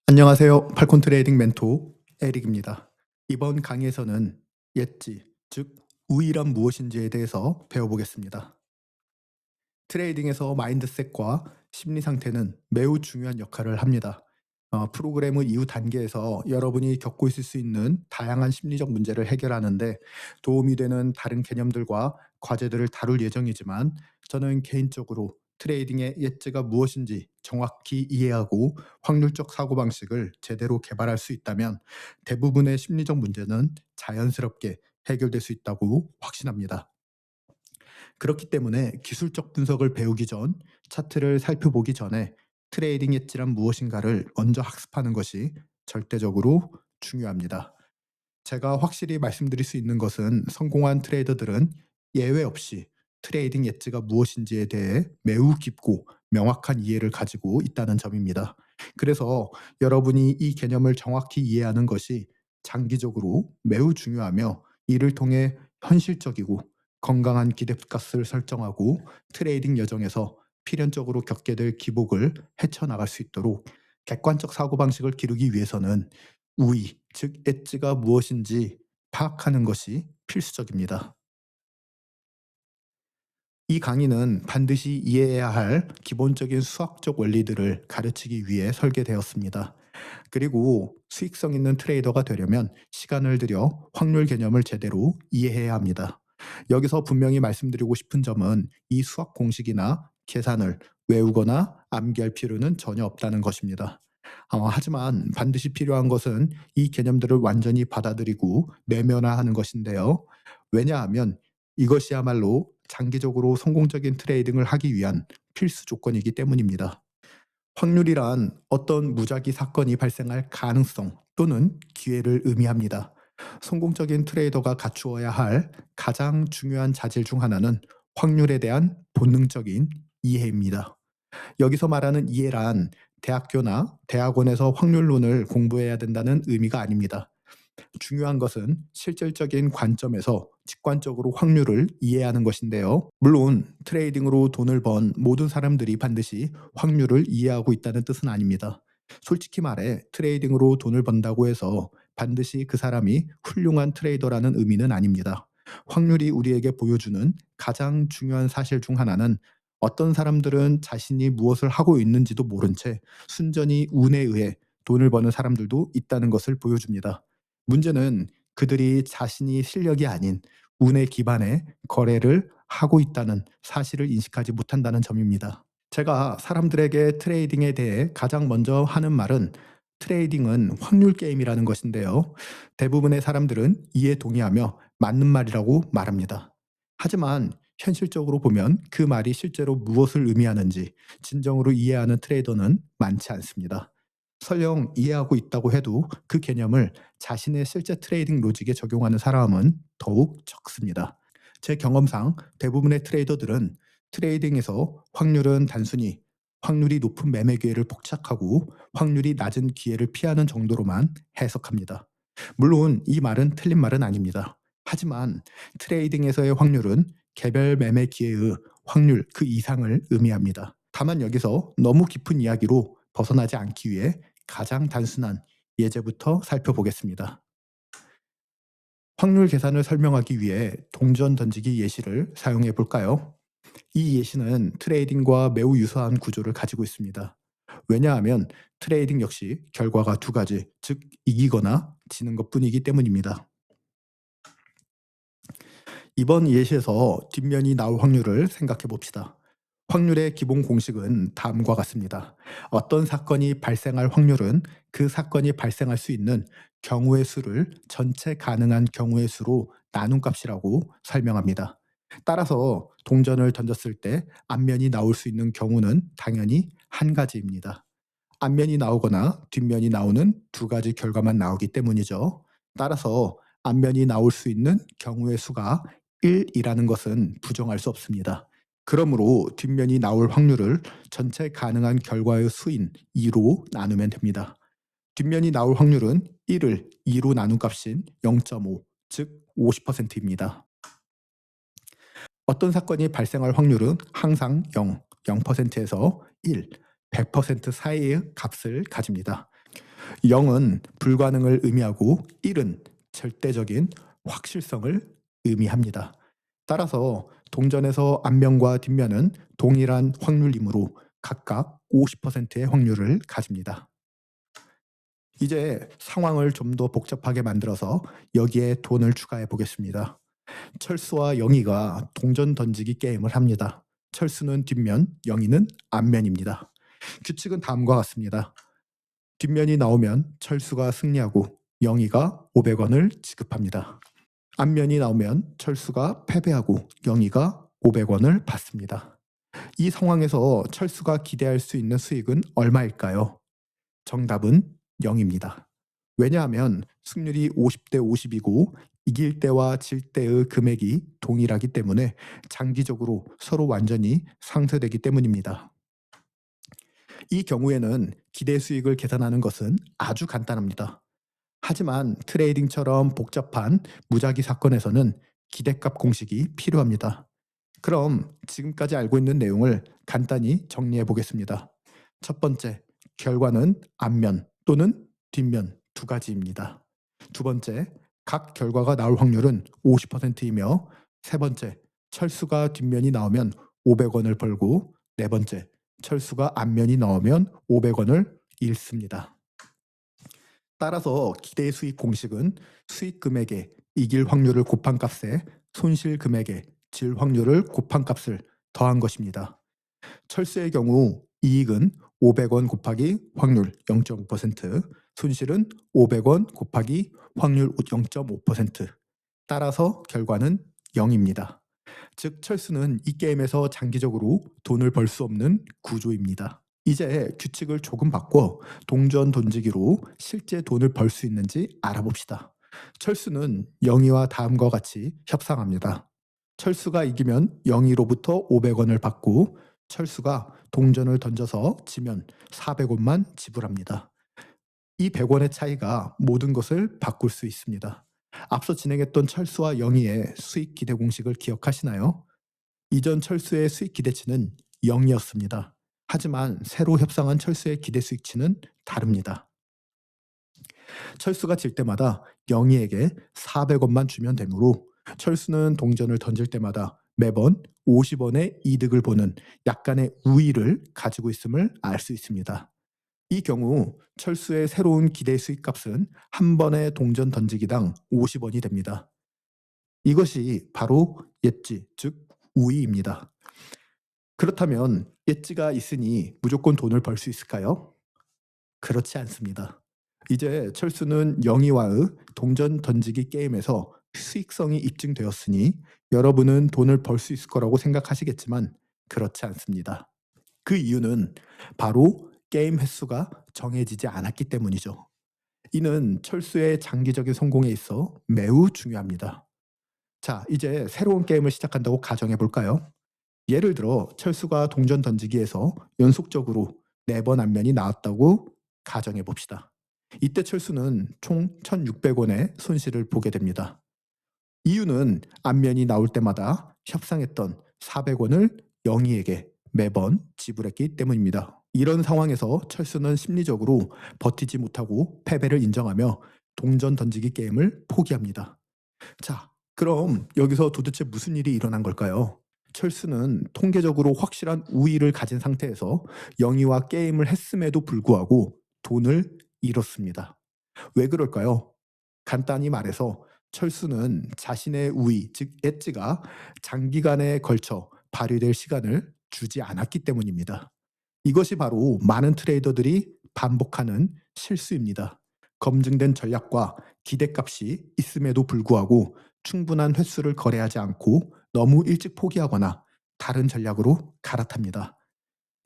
안녕하세요. 팔콘 트레이딩 멘토 에릭입니다. 이번 강의에서는 예지, 즉 우위란 무엇인지에 대해서 배워보겠습니다. 트레이딩에서 마인드셋과 심리 상태는 매우 중요한 역할을 합니다. 프로그램의 이후 단계에서 여러분이 겪고 있을 수 있는 다양한 심리적 문제를 해결하는데 도움이 되는 다른 개념들과 과제들을 다룰 예정이지만, 저는 개인적으로 트레이딩의 예지가 무엇인지 정확히 이해하고 확률적 사고방식을 제대로 개발할 수 있다면 대부분의 심리적 문제는 자연스럽게 해결될 수 있다고 확신합니다. 그렇기 때문에 기술적 분석을 배우기 전, 차트를 살펴보기 전에 트레이딩 엣지란 무엇인가를 먼저 학습하는 것이 절대적으로 중요합니다. 제가 확실히 말씀드릴 수 있는 것은, 성공한 트레이더들은 예외 없이 트레이딩 엣지가 무엇인지에 대해 매우 깊고 명확한 이해를 가지고 있다는 점입니다. 그래서 여러분이 이 개념을 정확히 이해하는 것이 장기적으로 매우 중요하며, 이를 통해 현실적이고 건강한 기대값을 설정하고 트레이딩 여정에서 필연적으로 겪게 될 기복을 헤쳐나갈 수 있도록 객관적 사고방식을 기르기 위해서는 우위, 즉 엣지가 무엇인지 파악하는 것이 필수적입니다. 이 강의는 반드시 이해해야 할 기본적인 수학적 원리들을 가르치기 위해 설계되었습니다. 그리고 수익성 있는 트레이더가 되려면 시간을 들여 확률 개념을 제대로 이해해야 합니다. 여기서 분명히 말씀드리고 싶은 점은, 이 수학 공식이나 계산을 외우거나 암기할 필요는 전혀 없다는 것입니다. 하지만 반드시 필요한 것은 이 개념들을 완전히 받아들이고 내면화하는 것인데요. 왜냐하면 이것이야말로 장기적으로 성공적인 트레이딩을 하기 위한 필수 조건이기 때문입니다. 확률이란 어떤 무작위 사건이 발생할 가능성 또는 기회를 의미합니다. 성공적인 트레이더가 갖추어야 할 가장 중요한 자질 중 하나는 확률에 대한 본능적인 이해입니다. 여기서 말하는 이해란 대학교나 대학원에서 확률론을 공부해야 된다는 의미가 아닙니다. 중요한 것은 실질적인 관점에서 직관적으로 확률을 이해하는 것인데요. 물론 트레이딩으로 돈을 번 모든 사람들이 반드시 확률을 이해하고 있다는 뜻은 아닙니다. 솔직히 말해 트레이딩으로 돈을 번다고 해서 반드시 그 사람이 훌륭한 트레이더라는 의미는 아닙니다. 확률이 우리에게 보여주는 가장 중요한 사실 중 하나는, 어떤 사람들은 자신이 무엇을 하고 있는지도 모른 채 순전히 운에 의해 돈을 버는 사람들도 있다는 것을 보여줍니다. 문제는 그들이 자신이 실력이 아닌 운에 기반해 거래를 하고 있다는 사실을 인식하지 못한다는 점입니다. 제가 사람들에게 트레이딩에 대해 가장 먼저 하는 말은, 트레이딩은 확률 게임이라는 것인데요. 대부분의 사람들은 이에 동의하며 맞는 말이라고 말합니다. 하지만 현실적으로 보면 그 말이 실제로 무엇을 의미하는지 진정으로 이해하는 트레이더는 많지 않습니다. 설령 이해하고 있다고 해도 그 개념을 자신의 실제 트레이딩 로직에 적용하는 사람은 더욱 적습니다. 제 경험상 대부분의 트레이더들은 트레이딩에서 확률은 단순히 확률이 높은 매매 기회를 포착하고 확률이 낮은 기회를 피하는 정도로만 해석합니다. 물론 이 말은 틀린 말은 아닙니다. 하지만 트레이딩에서의 확률은 개별 매매 기회의 확률 그 이상을 의미합니다. 다만 여기서 너무 깊은 이야기로 벗어나지 않기 위해 가장 단순한 예제부터 살펴보겠습니다. 확률 계산을 설명하기 위해 동전 던지기 예시를 사용해 볼까요? 이 예시는 트레이딩과 매우 유사한 구조를 가지고 있습니다. 왜냐하면 트레이딩 역시 결과가 두 가지, 즉 이기거나 지는 것뿐이기 때문입니다. 이번 예시에서 뒷면이 나올 확률을 생각해 봅시다. 확률의 기본 공식은 다음과 같습니다. 어떤 사건이 발생할 확률은 그 사건이 발생할 수 있는 경우의 수를 전체 가능한 경우의 수로 나눈 값이라고 설명합니다. 따라서 동전을 던졌을 때 앞면이 나올 수 있는 경우는 당연히 한 가지입니다. 앞면이 나오거나 뒷면이 나오는 두 가지 결과만 나오기 때문이죠. 따라서 앞면이 나올 수 있는 경우의 수가 1이라는 것은 부정할 수 없습니다. 그러므로 뒷면이 나올 확률을 전체 가능한 결과의 수인 2로 나누면 됩니다. 뒷면이 나올 확률은 1을 2로 나눈 값인 0.5, 즉 50%입니다. 어떤 사건이 발생할 확률은 항상 0, 0%에서 1, 100% 사이의 값을 가집니다. 0은 불가능을 의미하고 1은 절대적인 확실성을 의미합니다. 따라서 동전에서 앞면과 뒷면은 동일한 확률이므로 각각 50%의 확률을 가집니다. 이제 상황을 좀 더 복잡하게 만들어서 여기에 돈을 추가해 보겠습니다. 철수와 영희가 동전 던지기 게임을 합니다. 철수는 뒷면, 영희는 앞면입니다. 규칙은 다음과 같습니다. 뒷면이 나오면 철수가 승리하고 영희가 500원을 지급합니다. 앞면이 나오면 철수가 패배하고 영희가 500원을 받습니다. 이 상황에서 철수가 기대할 수 있는 수익은 얼마일까요? 정답은 0입니다. 왜냐하면 승률이 50대 50이고 이길 때와 질 때의 금액이 동일하기 때문에 장기적으로 서로 완전히 상쇄되기 때문입니다. 이 경우에는 기대 수익을 계산하는 것은 아주 간단합니다. 하지만 트레이딩처럼 복잡한 무작위 사건에서는 기대값 공식이 필요합니다. 그럼 지금까지 알고 있는 내용을 간단히 정리해 보겠습니다. 첫 번째, 결과는 앞면 또는 뒷면 두 가지입니다. 두 번째, 각 결과가 나올 확률은 50%이며 세 번째, 철수가 뒷면이 나오면 500원을 벌고 네 번째, 철수가 앞면이 나오면 500원을 잃습니다. 따라서 기대 수익 공식은 수익 금액에 이길 확률을 곱한 값에 손실 금액에 질 확률을 곱한 값을 더한 것입니다. 철수의 경우 이익은 500원 곱하기 확률 0.5%, 손실은 500원 곱하기 확률 0.5%. 따라서 결과는 0입니다. 즉 철수는 이 게임에서 장기적으로 돈을 벌 수 없는 구조입니다. 이제 규칙을 조금 바꿔 동전 던지기로 실제 돈을 벌 수 있는지 알아봅시다. 철수는 영희와 다음과 같이 협상합니다. 철수가 이기면 영희로부터 500원을 받고 철수가 동전을 던져서 지면 400원만 지불합니다. 이 100원의 차이가 모든 것을 바꿀 수 있습니다. 앞서 진행했던 철수와 영희의 수익 기대 공식을 기억하시나요? 이전 철수의 수익 기대치는 0이었습니다. 하지만 새로 협상한 철수의 기대 수익치는 다릅니다. 철수가 질 때마다 영희에게 400원만 주면 되므로 철수는 동전을 던질 때마다 매번 50원의 이득을 보는 약간의 우위를 가지고 있음을 알 수 있습니다. 이 경우 철수의 새로운 기대 수익값은 한 번의 동전 던지기당 50원이 됩니다. 이것이 바로 엣지, 즉 우위입니다. 그렇다면 엣지가 있으니 무조건 돈을 벌 수 있을까요? 그렇지 않습니다. 이제 철수는 영희와의 동전 던지기 게임에서 수익성이 입증되었으니 여러분은 돈을 벌 수 있을 거라고 생각하시겠지만 그렇지 않습니다. 그 이유는 바로 게임 횟수가 정해지지 않았기 때문이죠. 이는 철수의 장기적인 성공에 있어 매우 중요합니다. 자, 이제 새로운 게임을 시작한다고 가정해 볼까요? 예를 들어 철수가 동전 던지기에서 연속적으로 4번 앞면이 나왔다고 가정해 봅시다. 이때 철수는 총 1,600원의 손실을 보게 됩니다. 이유는 앞면이 나올 때마다 협상했던 400원을 영희에게 매번 지불했기 때문입니다. 이런 상황에서 철수는 심리적으로 버티지 못하고 패배를 인정하며 동전 던지기 게임을 포기합니다. 자, 그럼 여기서 도대체 무슨 일이 일어난 걸까요? 철수는 통계적으로 확실한 우위를 가진 상태에서 영희와 게임을 했음에도 불구하고 돈을 잃었습니다. 왜 그럴까요? 간단히 말해서 철수는 자신의 우위, 즉 엣지가 장기간에 걸쳐 발휘될 시간을 주지 않았기 때문입니다. 이것이 바로 많은 트레이더들이 반복하는 실수입니다. 검증된 전략과 기대값이 있음에도 불구하고 충분한 횟수를 거래하지 않고 너무 일찍 포기하거나 다른 전략으로 갈아탑니다.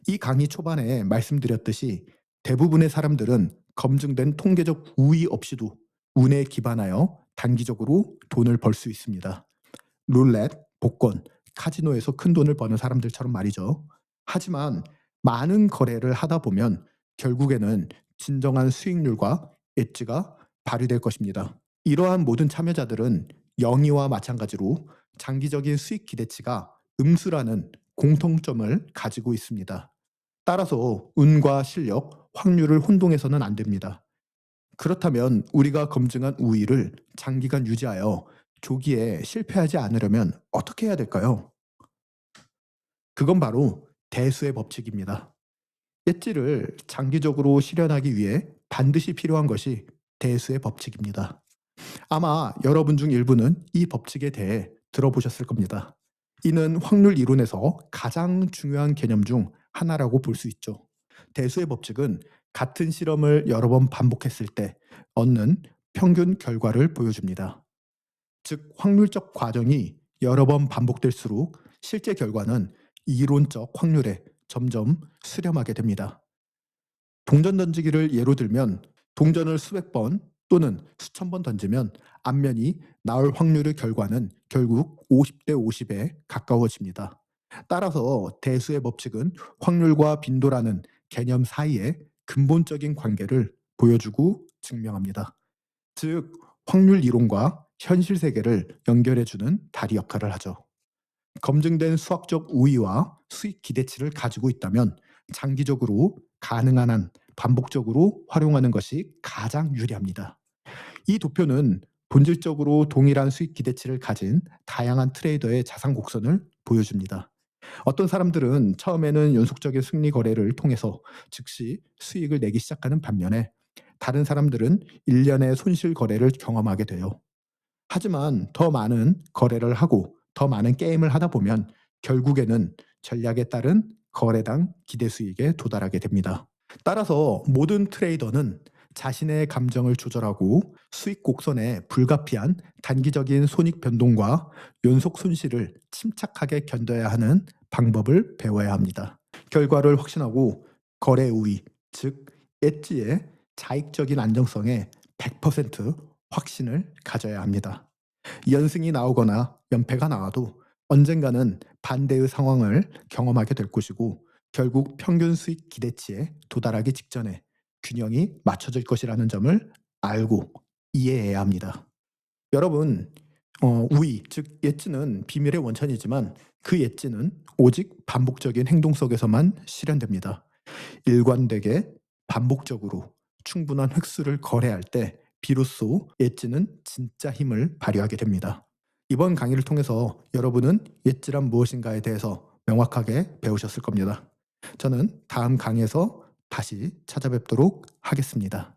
이 강의 초반에 말씀드렸듯이 대부분의 사람들은 검증된 통계적 우위 없이도 운에 기반하여 단기적으로 돈을 벌 수 있습니다. 룰렛, 복권, 카지노에서 큰 돈을 버는 사람들처럼 말이죠. 하지만 많은 거래를 하다 보면 결국에는 진정한 수익률과 엣지가 발휘될 것입니다. 이러한 모든 참여자들은 영희와 마찬가지로 장기적인 수익 기대치가 음수라는 공통점을 가지고 있습니다. 따라서 운과 실력, 확률을 혼동해서는 안 됩니다. 그렇다면 우리가 검증한 우위를 장기간 유지하여 조기에 실패하지 않으려면 어떻게 해야 될까요? 그건 바로 대수의 법칙입니다. 엣지를 장기적으로 실현하기 위해 반드시 필요한 것이 대수의 법칙입니다. 아마 여러분 중 일부는 이 법칙에 대해 들어보셨을 겁니다. 이는 확률 이론에서 가장 중요한 개념 중 하나라고 볼 수 있죠. 대수의 법칙은 같은 실험을 여러 번 반복했을 때 얻는 평균 결과를 보여줍니다. 즉, 확률적 과정이 여러 번 반복될수록 실제 결과는 이론적 확률에 점점 수렴하게 됩니다. 동전 던지기를 예로 들면 동전을 수백 번 또는 수천 번 던지면 앞면이 나올 확률의 결과는 결국 50대 50에 가까워집니다. 따라서 대수의 법칙은 확률과 빈도라는 개념 사이에 근본적인 관계를 보여주고 증명합니다. 즉, 확률 이론과 현실 세계를 연결해주는 다리 역할을 하죠. 검증된 수학적 우위와 수익 기대치를 가지고 있다면 장기적으로 가능한 한 반복적으로 활용하는 것이 가장 유리합니다. 이 도표는 본질적으로 동일한 수익 기대치를 가진 다양한 트레이더의 자산 곡선을 보여줍니다. 어떤 사람들은 처음에는 연속적인 승리 거래를 통해서 즉시 수익을 내기 시작하는 반면에 다른 사람들은 1년의 손실 거래를 경험하게 돼요. 하지만 더 많은 거래를 하고 더 많은 게임을 하다 보면 결국에는 전략에 따른 거래당 기대 수익에 도달하게 됩니다. 따라서 모든 트레이더는 자신의 감정을 조절하고 수익 곡선에 불가피한 단기적인 손익 변동과 연속 손실을 침착하게 견뎌야 하는 방법을 배워야 합니다. 결과를 확신하고 거래 우위, 즉 엣지의 자익적인 안정성에 100% 확신을 가져야 합니다. 연승이 나오거나 연패가 나와도 언젠가는 반대의 상황을 경험하게 될 것이고 결국 평균 수익 기대치에 도달하기 직전에 균형이 맞춰질 것이라는 점을 알고 이해해야 합니다. 여러분, 우위, 즉 엣지는 비밀의 원천이지만 그 엣지는 오직 반복적인 행동 속에서만 실현됩니다. 일관되게 반복적으로 충분한 획수를 거래할 때 비로소 엣지는 진짜 힘을 발휘하게 됩니다. 이번 강의를 통해서 여러분은 엣지란 무엇인가에 대해서 명확하게 배우셨을 겁니다. 저는 다음 강의에서 다시 찾아뵙도록 하겠습니다.